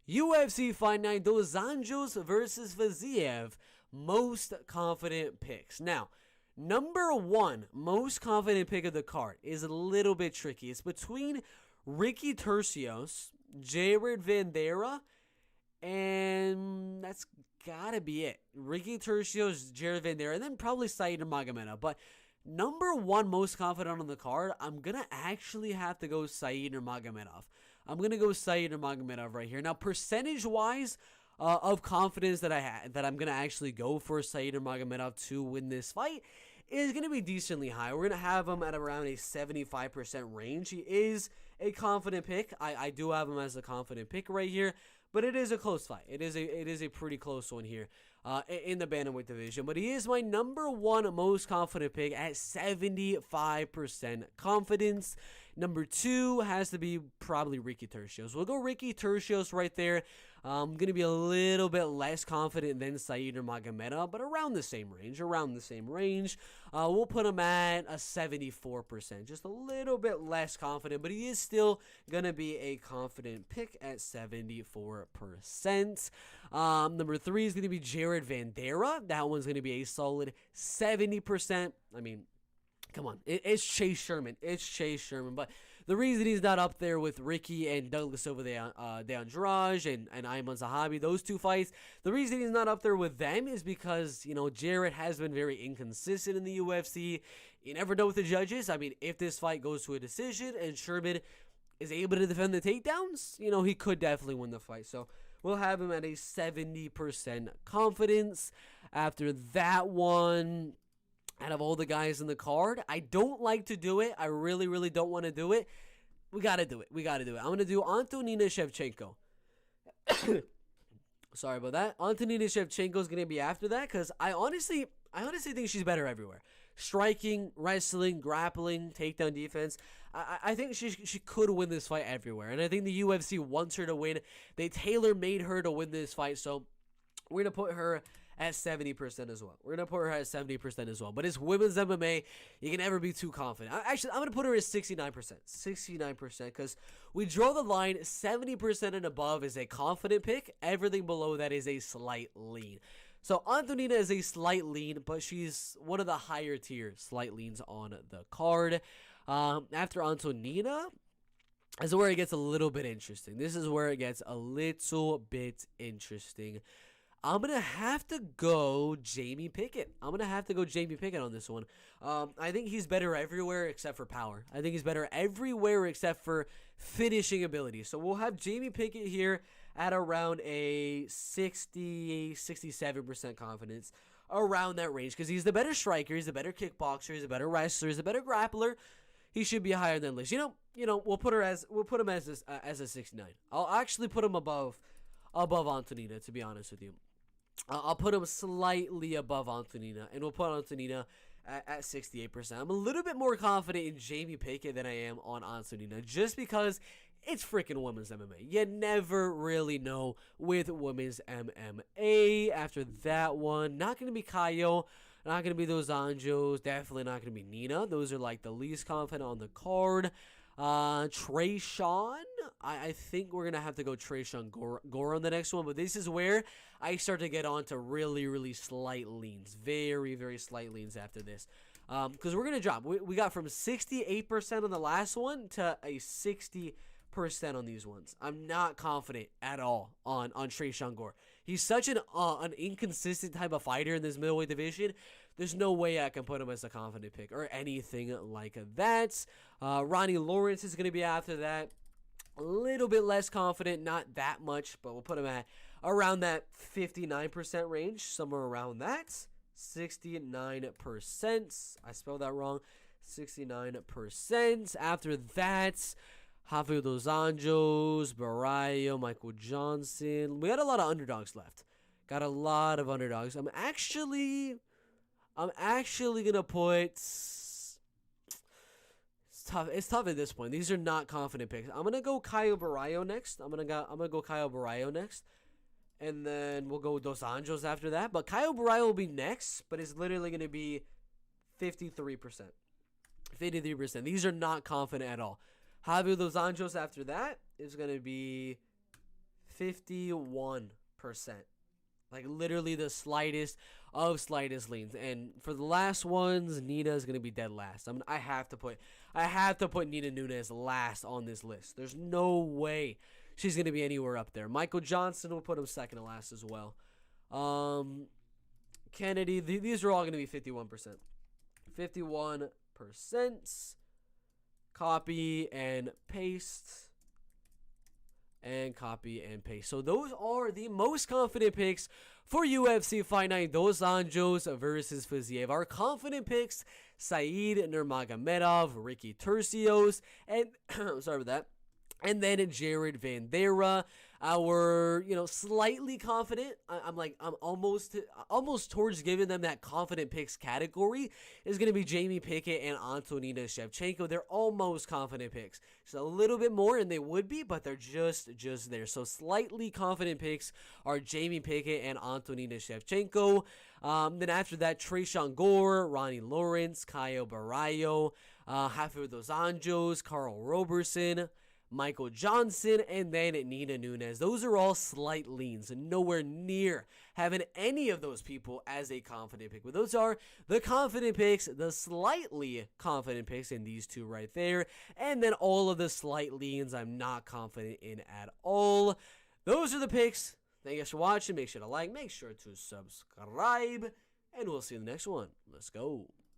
UFC Fight Night, Dos Anjos versus Fiziev. Most confident picks. Now, number one most confident pick of the card is a little bit tricky. It's between Ricky Turcios, Jared Vanderaa, and that's gotta be it. Ricky Turcios, Jared Vanderaa, and then probably Said Nurmagomedov. But number one most confident on the card, I'm gonna actually have to go Said Nurmagomedov. I'm gonna go Said Nurmagomedov right here. Now, percentage wise, of confidence that I'm gonna actually go for Said Nurmagomedov to win this fight is gonna be decently high. We're gonna have him at around a 75% range. He is a confident pick. I do have him as a confident pick right here, but it is a close fight. It is a pretty close one here in the bantamweight division. But he is my number one most confident pick at 75% confidence. Number two has to be probably Ricky Turcios. We'll go Ricky Turcios right there. I'm gonna be a little bit less confident than Said Nurmagomedov, but around the same range. We'll put him at a 74%, just a little bit less confident, but he is still gonna be a confident pick at 74%. Number three is gonna be Jared Vanderaa. That one's gonna be a solid 70%. I mean, come on, it's Chase Sherman. But the reason he's not up there with Ricky and Douglas Silva de Andrade and Ayman Zahabi, those two fights, the reason he's not up there with them is because, Jarrett has been very inconsistent in the UFC. You never know with the judges. I mean, if this fight goes to a decision and Sherman is able to defend the takedowns, he could definitely win the fight. So we'll have him at a 70% confidence. After that one, out of all the guys in the card, I don't like to do it. I really, really don't want to do it. We got to do it. I'm going to do Antonina Shevchenko. Sorry about that. Antonina Shevchenko is going to be after that because I honestly think she's better everywhere. Striking, wrestling, grappling, takedown defense. I think she could win this fight everywhere. And I think the UFC wants her to win. They tailor-made her to win this fight. So we're going to put her at 70% as well. But it's women's MMA. You can never be too confident. Actually, I'm going to put her at 69%. Because we draw the line 70% and above is a confident pick. Everything below that is a slight lean. So Antonina is a slight lean, but she's one of the higher tier slight leans on the card. After Antonina, this is where it gets a little bit interesting. I'm going to have to go Jamie Pickett. on this one. I think he's better everywhere except for power. I think he's better everywhere except for finishing ability. So we'll have Jamie Pickett here at around a 67% confidence, around that range, because he's the better striker, he's the better kickboxer, he's a better wrestler, he's a better grappler. He should be higher than Liz. We'll put him as a 69. I'll actually put him above Antonina, to be honest with you. I'll put him slightly above Antonina, and we'll put Antonina at 68%. I'm a little bit more confident in Jamie Pickett than I am on Antonina, just because it's freaking women's MMA. You never really know with women's MMA. After that one, not going to be Kayo, not going to be those Anjos, definitely not going to be Nina. Those are like the least confident on the card. Trayshawn, I think we're gonna have to go Trayshawn Gore on the next one, but this is where I start to get on to really, really slight leans, very, very slight leans after this, because we're gonna drop. We got from 68% on the last one to a 60% on these ones. I'm not confident at all on Trayshawn Gore. He's such an inconsistent type of fighter in this middleweight division. There's no way I can put him as a confident pick or anything like that. Ronnie Lawrence is going to be after that. A little bit less confident, not that much, but we'll put him at around that 59% range, somewhere around that. 69%. I spelled that wrong. 69%. After that, Rafael dos Anjos, Barrio, Michael Johnson. We got a lot of underdogs left. I'm actually gonna put. It's tough at this point. These are not confident picks. I'm gonna go Caio Barrio next. And then we'll go Dos Anjos after that. But Caio Barrio will be next, but it's literally gonna be 53%. 53%. These are not confident at all. Javier Dos Anjos after that is going to be 51%. Like literally the slightest of slightest leans. And for the last ones, Nina is gonna be dead last. I have to put Nina Nunes last on this list. There's no way she's gonna be anywhere up there. Michael Johnson will put him second to last as well. Kennedy, these are all gonna be 51%. 51%. Copy and paste. And copy and paste. So those are the most confident picks for UFC Fight Night Dos Anjos versus Fiziev. Our confident picks: Said Nurmagomedov, Ricky Turcios, and sorry about that. And then Jared Vandeira. Our, slightly confident. I'm almost towards giving them that confident picks category is going to be Jamie Pickett and Antonina Shevchenko. They're almost confident picks. Just a little bit more, and they would be, but they're just there. So slightly confident picks are Jamie Pickett and Antonina Shevchenko. Then after that, Tresean Gore, Ronnie Lawrence, Caio Barallo, Rafael Dos Anjos, Carl Roberson, Michael Johnson, and then Nina Nunes. Those are all slight leans, and nowhere near having any of those people as a confident pick. But those are the confident picks, the slightly confident picks in these two right there, and then all of the slight leans I'm not confident in at all. Those are the picks. Thank you guys for watching. Make sure to like, make sure to subscribe, and we'll see you in the next one. Let's go.